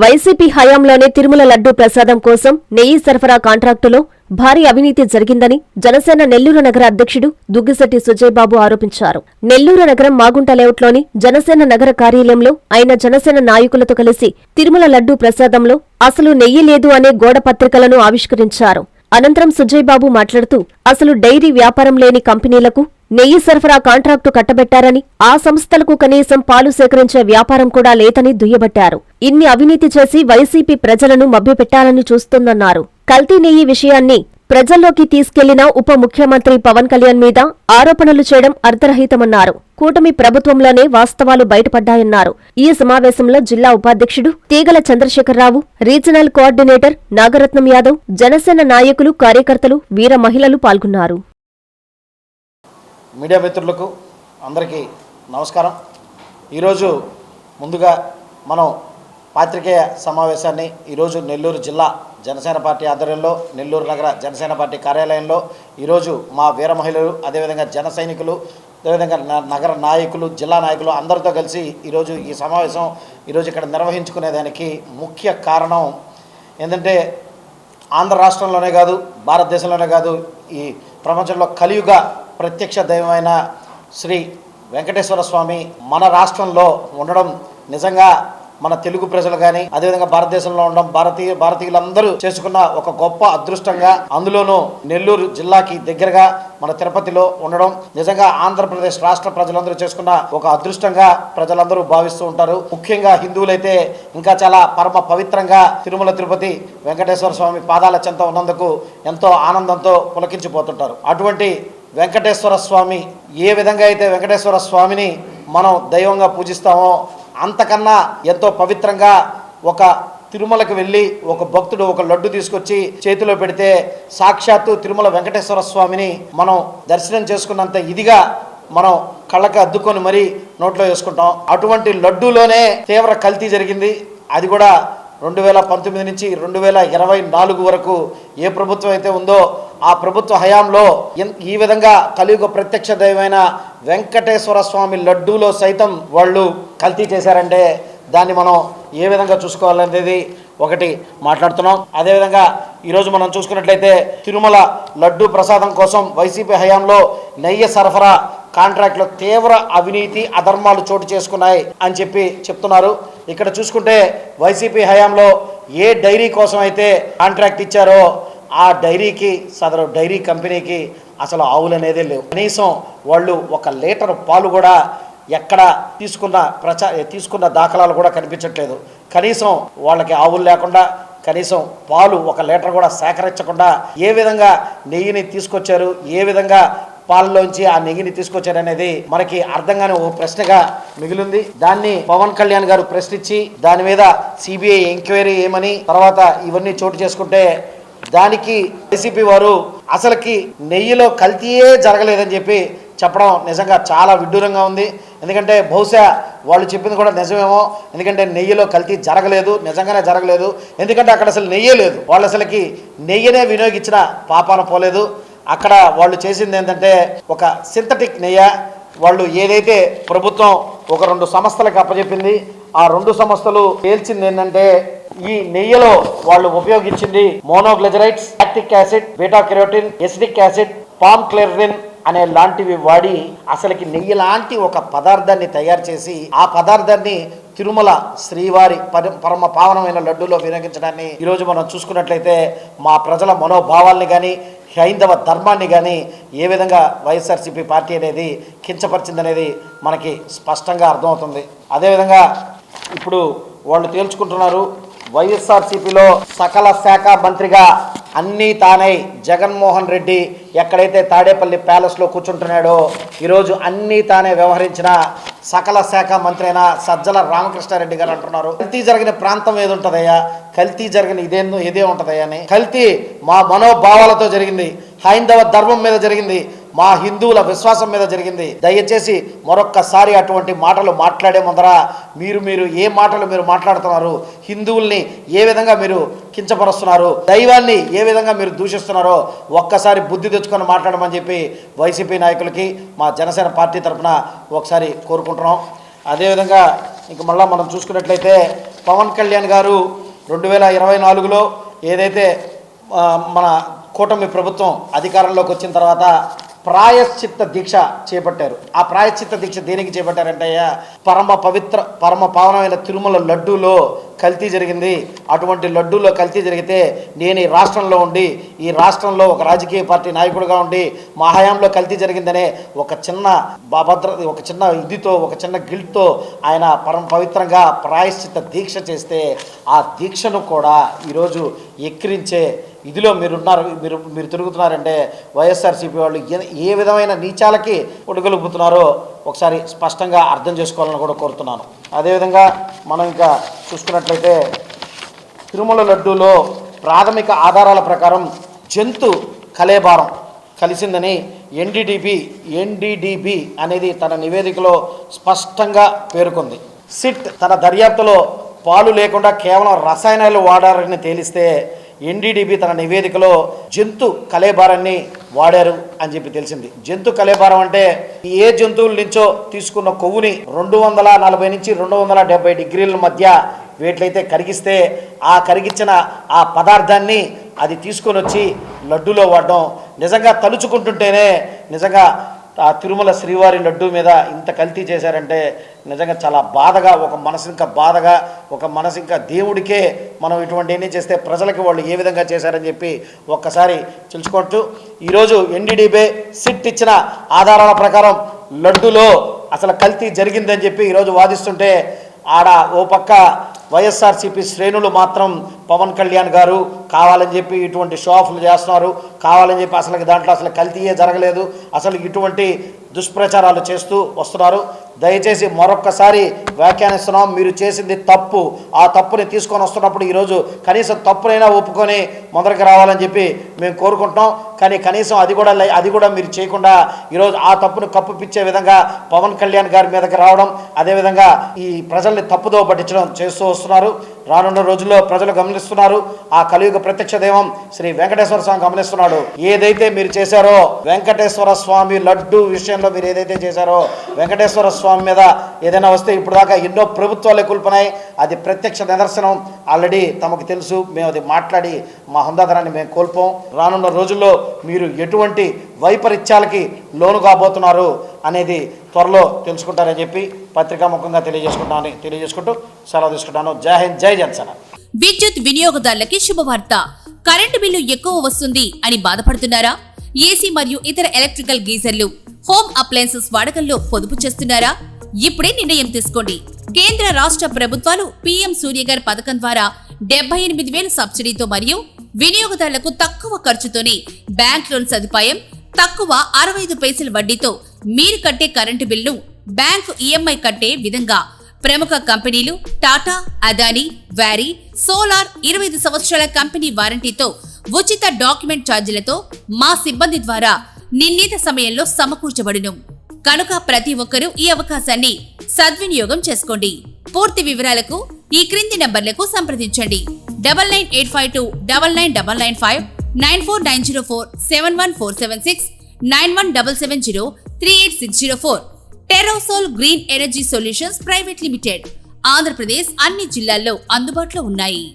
YCP హయాంలోనే తిరుమల లడ్డూ ప్రసాదం కోసం నెయ్యి సరఫరా కాంట్రాక్టులో భారీ అవినీతి జరిగిందని జనసేన నెల్లూరు నగర అధ్యక్షుడు దుగ్గిశెట్టి సుజయబాబు ఆరోపించారు. నెల్లూరు నగరం మాగుంట లేఅవుట్లోని జనసేన నగర కార్యాలయంలో ఆయన జనసేన నాయకులతో కలిసి తిరుమల లడ్డూ ప్రసాదంలో అసలు నెయ్యి లేదు అనే గోడ పత్రికలను ఆవిష్కరించారు. అనంతరం సుజయబాబు మాట్లాడుతూ అసలు డైరీ వ్యాపారం లేని కంపెనీలకు నెయ్యి సరఫరా కాంట్రాక్టు కట్టబెట్టారని, ఆ సంస్థలకు కనీసం పాలు సేకరించే వ్యాపారం కూడా లేదని దుయ్యబట్టారు. ఇన్ని అవినీతి చేసి వైసీపీ ప్రజలను మభ్యపెట్టాలని చూస్తోందన్నారు. కల్తీ నెయ్యి విషయాన్ని ప్రజల్లోకి తీసుకెళ్లిన ఉప ముఖ్యమంత్రి పవన్ కళ్యాణ్ మీద ఆరోపణలు చేయడం అర్థరహితమన్నారు. కూటమి ప్రభుత్వంలోనే వాస్తవాలు బయటపడ్డాయన్నారు. ఈ సమావేశంలో జిల్లా ఉపాధ్యక్షుడు తీగల చంద్రశేఖరరావు, రీజనల్ కోఆర్డినేటర్ నాగరత్నం యాదవ్, జనసేన నాయకులు, కార్యకర్తలు, వీర మహిళలు పాల్గొన్నారు. మీడియా మిత్రులకు అందరికీ నమస్కారం. ఈరోజు ముందుగా మనం పాత్రికేయ సమావేశాన్ని ఈరోజు నెల్లూరు జిల్లా జనసేన పార్టీ ఆధ్వర్యంలో నెల్లూరు నగర జనసేన పార్టీ కార్యాలయంలో ఈరోజు మా వీర మహిళలు, అదేవిధంగా జన సైనికులు, అదేవిధంగా నగర నాయకులు, జిల్లా నాయకులు అందరితో కలిసి ఈరోజు ఈ సమావేశం ఈరోజు ఇక్కడ నిర్వహించుకునేదానికి ముఖ్య కారణం ఏంటంటే ఆంధ్ర రాష్ట్రంలోనే కాదు, భారతదేశంలోనే కాదు, ఈ ప్రపంచంలో కలియుగ ప్రత్యక్ష దైవమైన శ్రీ వెంకటేశ్వర స్వామి మన రాష్ట్రంలో ఉండడం నిజంగా మన తెలుగు ప్రజలు కానీ, అదేవిధంగా భారతదేశంలో ఉండడం భారతీయులందరూ చేసుకున్న ఒక గొప్ప అదృష్టంగా, అందులోనూ నెల్లూరు జిల్లాకి దగ్గరగా మన తిరుపతిలో ఉండడం నిజంగా ఆంధ్రప్రదేశ్ రాష్ట్ర ప్రజలందరూ చేసుకున్న ఒక అదృష్టంగా ప్రజలందరూ భావిస్తూ ఉంటారు. ముఖ్యంగా హిందువులైతే ఇంకా చాలా పరమ పవిత్రంగా తిరుమల తిరుపతి వెంకటేశ్వర స్వామి పాదాల చెంత ఉన్నందుకు ఎంతో ఆనందంతో పులకించిపోతుంటారు. అటువంటి వెంకటేశ్వర స్వామి ఏ విధంగా అయితే వెంకటేశ్వర స్వామిని మనం దైవంగా పూజిస్తామో అంతకన్నా ఎంతో పవిత్రంగా ఒక తిరుమలకు వెళ్ళి ఒక భక్తుడు ఒక లడ్డు తీసుకొచ్చి చేతిలో పెడితే సాక్షాత్తు తిరుమల వెంకటేశ్వర స్వామిని మనం దర్శనం చేసుకున్నంత ఇదిగా మనం కళ్ళకి అద్దుకొని మరీ నోట్లో వేసుకుంటాం. అటువంటి లడ్డూలోనే తీవ్ర కల్తీ జరిగింది. అది కూడా 2019 నుంచి 2024 వరకు ఏ ప్రభుత్వం అయితే ఉందో ఆ ప్రభుత్వ హయాంలో ఈ విధంగా కలియుగ ప్రత్యక్ష దైవమైన వెంకటేశ్వర స్వామి లడ్డూలో సైతం వాళ్ళు కల్తీ చేశారంటే దాన్ని మనం ఏ విధంగా చూసుకోవాలనేది ఒకటి మాట్లాడుతున్నాం. అదేవిధంగా ఈరోజు మనం చూసుకున్నట్లయితే తిరుమల లడ్డూ ప్రసాదం కోసం వైసీపీ హయాంలో నెయ్యి సరఫరా కాంట్రాక్ట్లో తీవ్ర అవినీతి అధర్మాలు చోటు చేసుకున్నాయి అని చెప్తున్నారు. ఇక్కడ చూసుకుంటే వైసీపీ హయాంలో ఏ డైరీ కోసం అయితే కాంట్రాక్ట్ ఇచ్చారో ఆ డైరీకి, సదరు డైరీ కంపెనీకి అసలు ఆవులు అనేదే లేవు. కనీసం వాళ్ళు 1 లీటర్ పాలు కూడా ఎక్కడ తీసుకున్న దాఖలాలు కూడా కనిపించట్లేదు. కనీసం వాళ్ళకి ఆవులు లేకుండా, కనీసం పాలు 1 లీటర్ కూడా సేకరించకుండా ఏ విధంగా నెయ్యిని తీసుకొచ్చారు, ఏ విధంగా పాలలోంచి ఆ నెయ్యిని తీసుకొచ్చారనేది మనకి అర్థం కాని ఓ ప్రశ్నగా మిగిలింది. దాన్ని పవన్ కళ్యాణ్ గారు ప్రశ్నించి దాని మీద సిబిఐ ఎంక్వైరీ ఏమని తర్వాత ఇవన్నీ చోటు చేసుకుంటే దానికి వైసీపీ వారు అసలుకి నెయ్యిలో కల్తీయే జరగలేదని చెప్పడం నిజంగా చాలా విడ్డూరంగా ఉంది. ఎందుకంటే బహుశా వాళ్ళు చెప్పింది కూడా నిజమేమో. ఎందుకంటే నెయ్యిలో కల్తీ జరగలేదు, నిజంగానే జరగలేదు. ఎందుకంటే అక్కడ అసలు నెయ్యే లేదు. వాళ్ళు అసలుకి నెయ్యినే వినియోగించిన పాపాన పోలేదు. అక్కడ వాళ్ళు చేసింది ఏంటంటే ఒక సింథటిక్ నెయ్యి వాళ్ళు ఏదైతే ప్రభుత్వం ఒక 2 సంస్థలకు అప్పచెప్పింది, ఆ 2 సంస్థలు తేల్చింది ఏంటంటే ఈ నెయ్యిలో వాళ్ళు ఉపయోగించింది monoglycerides, lactic acid, beta carotene, acetic acid, palm క్లెర్రిన్ అనే లాంటివి వాడి అసలుకి నెయ్యి లాంటి ఒక పదార్థాన్ని తయారు చేసి ఆ పదార్థాన్ని తిరుమల శ్రీవారి పరమ పావనమైన లడ్డూలో వినియోగించడాన్ని ఈరోజు మనం చూసుకున్నట్లయితే మా ప్రజల మనోభావాల్ని కానీ, హైందవ ధర్మాన్ని కానీ ఏ విధంగా వైఎస్ఆర్సీపీ పార్టీ అనేది కించపరిచిందనేది మనకి స్పష్టంగా అర్థమవుతుంది. అదేవిధంగా ఇప్పుడు వాళ్ళు తేల్చుకుంటున్నారు వైఎస్ఆర్సీపీలో సకల శాఖ మంత్రిగా అన్నీ తానై జగన్మోహన్ రెడ్డి ఎక్కడైతే తాడేపల్లి ప్యాలెస్లో కూర్చుంటున్నాడో ఈరోజు అన్నీ తానే వ్యవహరించిన సకల శాఖ మంత్రి అయిన సజ్జల రామకృష్ణారెడ్డి గారు అంటున్నారు కల్తీ జరిగిన ప్రాంతం ఏది ఉంటుందయ్యా, కల్తీ జరిగిన ఇదే ఉంటుందయ్యా అని. కల్తీ మా మనోభావాలతో జరిగింది, హైందవ ధర్మం మీద జరిగింది, మా హిందువుల విశ్వాసం మీద జరిగింది. దయచేసి మరొక్కసారి అటువంటి మాటలు మాట్లాడే ముందర మీరు ఏ మాటలు మీరు మాట్లాడుతున్నారు, హిందువుల్ని ఏ విధంగా మీరు కించపరుస్తున్నారు, దైవాన్ని ఏ విధంగా మీరు దూషిస్తున్నారో ఒక్కసారి బుద్ధి తెచ్చుకొని మాట్లాడమని చెప్పి వైసీపీ నాయకులకి మా జనసేన పార్టీ తరఫున ఒకసారి కోరుకుంటున్నాం. అదేవిధంగా ఇంక మళ్ళీ మనం చూసుకున్నట్లయితే పవన్ కళ్యాణ్ గారు 2024లో ఏదైతే మన కూటమి ప్రభుత్వం అధికారంలోకి వచ్చిన తర్వాత ప్రాయశ్చిత్త దీక్ష చేపట్టారు. ఆ ప్రాయశ్చిత్త దీక్ష దేనికి చేపట్టారంటే పరమ పావనమైన తిరుమల లడ్డూలో కల్తీ జరిగింది. అటువంటి లడ్డూలో కల్తీ జరిగితే నేను ఈ రాష్ట్రంలో ఉండి, ఈ రాష్ట్రంలో ఒక రాజకీయ పార్టీ నాయకుడిగా ఉండి మా హయాంలో కల్తీ జరిగిందనే ఒక చిన్న ఇదితో, ఒక చిన్న గిల్ట్తో ఆయన పరమ పవిత్రంగా ప్రాయశ్చిత్త దీక్ష చేస్తే ఆ దీక్షను కూడా ఈరోజు ఎక్కిరించే ఇదిలో మీరు తిరుగుతున్నారంటే వైఎస్ఆర్సీపీ వాళ్ళు ఏ విధమైన నీచాలకి ఒడుగలుపుతున్నారో ఒకసారి స్పష్టంగా అర్థం చేసుకోవాలని కూడా కోరుతున్నాను. అదేవిధంగా మనం ఇంకా చూసుకున్నట్లయితే తిరుమల లడ్డూలో ప్రాథమిక ఆధారాల ప్రకారం జంతు కళేబారం కలిసిందని ఎన్డీడీబీ అనేది తన నివేదికలో స్పష్టంగా పేర్కొంది. సిట్ తన దర్యాప్తులో పాలు లేకుండా కేవలం రసాయనాలు వాడారని తేలిస్తే ఎన్డీడీబీ తన నివేదికలో జంతు కళేబారాన్ని వాడారు అని చెప్పి తెలిసింది. జంతు కళేబారం అంటే ఏ జంతువుల నుంచో తీసుకున్న కొవ్వుని 240 నుంచి 270 డిగ్రీల మధ్య వేట్లయితే కరిగిస్తే ఆ కరిగించిన ఆ పదార్థాన్ని అది తీసుకొని వచ్చి లడ్డూలో వాడడం నిజంగా తలుచుకుంటుంటేనే నిజంగా ఆ తిరుమల శ్రీవారి లడ్డూ మీద ఇంత కల్తీ చేశారంటే నిజంగా చాలా బాధగా, ఒక మనసు ఇంకా దేవుడికే మనం ఇటువంటి చేస్తే ప్రజలకి వాళ్ళు ఏ విధంగా చేశారని చెప్పి ఒక్కసారి తెలుసుకోవచ్చు. ఈరోజు ఎన్డీడీబీ సిట్ ఇచ్చిన ఆధారాల ప్రకారం లడ్డూలో అసలు కల్తీ జరిగిందని చెప్పి ఈరోజు వాదిస్తుంటే ఆడ ఓ పక్క వైఎస్ఆర్సీపీ శ్రేణులు మాత్రం పవన్ కళ్యాణ్ గారు కావాలని చెప్పి ఇటువంటి షో ఆఫ్లు చేస్తున్నారు, కావాలని చెప్పి అసలు దాంట్లో అసలు కల్తీయే జరగలేదు, అసలు ఇటువంటి దుష్ప్రచారాలు చేస్తూ వస్తున్నారు. దయచేసి మరొక్కసారి వ్యాఖ్యానిస్తున్నాం, మీరు చేసింది తప్పు. ఆ తప్పుని తీసుకొని వస్తున్నప్పుడు ఈరోజు కనీసం తప్పునైనా ఒప్పుకొని మొదటికి రావాలని చెప్పి మేము కోరుకుంటున్నాం. కానీ కనీసం అది కూడా మీరు చేయకుండా ఈరోజు ఆ తప్పును కప్పుపిచ్చే విధంగా పవన్ కళ్యాణ్ గారి మీదకి రావడం, అదేవిధంగా ఈ ప్రజల్ని తప్పుదో పట్టించడం చేస్తూ వస్తున్నారు. రానున్న రోజుల్లో ప్రజలు గమనిస్తున్నారు. ఆ కలియుగ ప్రత్యక్ష దైవం శ్రీ వెంకటేశ్వర స్వామి గమనిస్తున్నాడు. ఏదైతే మీరు చేశారో వెంకటేశ్వర స్వామి లడ్డు విషయంలో మీరు ఏదైతే చేశారో వెంకటేశ్వర స్వామి మీద ఏదైనా వస్తే ఇప్పుడు దాకా ఎన్నో ప్రభుత్వాలు కూల్పనాయి. అది ప్రత్యక్ష నిదర్శనం. ఆల్రెడీ తమకు తెలుసు, మేము అది మాట్లాడి మా హుందాతనాన్ని మేము కోల్పోం. రానున్న రోజుల్లో మీరు ఎటువంటి వైపరీత్యాలకి లోను కాబోతున్నారు అనేది త్వరలో తెలుసుకుంటారని చెప్పి పత్రికాముఖంగా తెలియజేసుకుంటూ సెలవు తీసుకుంటాను. జై హింద్, జై జనసేన. విద్యుత్ వినియోగదారులకి శుభవార్త. కరెంటు బిల్లు ఎక్కువ వస్తుంది అని బాధపడుతున్నారా? ఏసీ మరియు ఇతర ఎలక్ట్రికల్ గీజర్లు, హోమ్ అప్లయన్సెస్ వాడకంలో పొదుపు చేస్తున్నారా? ఇప్పుడే నిర్ణయం తీసుకోండి. కేంద్ర రాష్ట్ర ప్రభుత్వాలు పీఎం సూర్యగర్ పథకం ద్వారా 78,000 సబ్సిడీతో మరియు వినియోగదారులకు తక్కువ ఖర్చుతోనే బ్యాంక్ లోన్ సదుపాయం, తక్కువ 65 పైసల వడ్డీతో మీరు కట్టే కరెంటు బిల్లును బ్యాంకు ఈఎంఐ కట్టే విధంగా ప్రముఖ కంపెనీలు టాటా, అదానీ, వారీ, సోలార్ 25 సంవత్సరాల కంపెనీ వారంటీతో ఉచిత డాక్యుమెంట్ ఛార్జీలతో మా సిబ్బంది ద్వారా నిర్ణీత సమయంలో సమకూర్చబడును. కనుక ప్రతి ఒక్కరూ ఈ అవకాశాన్ని సద్వినియోగం చేసుకోండి. పూర్తి వివరాలకు ఈ క్రింది నంబర్లకు సంప్రదించండి. 9985299995, 9490471476, 9177038604. Terosol green energy solutions private limited. Andhra Pradesh అన్ని జిల్లాల్లో అందుబాటులో ఉన్నాయి.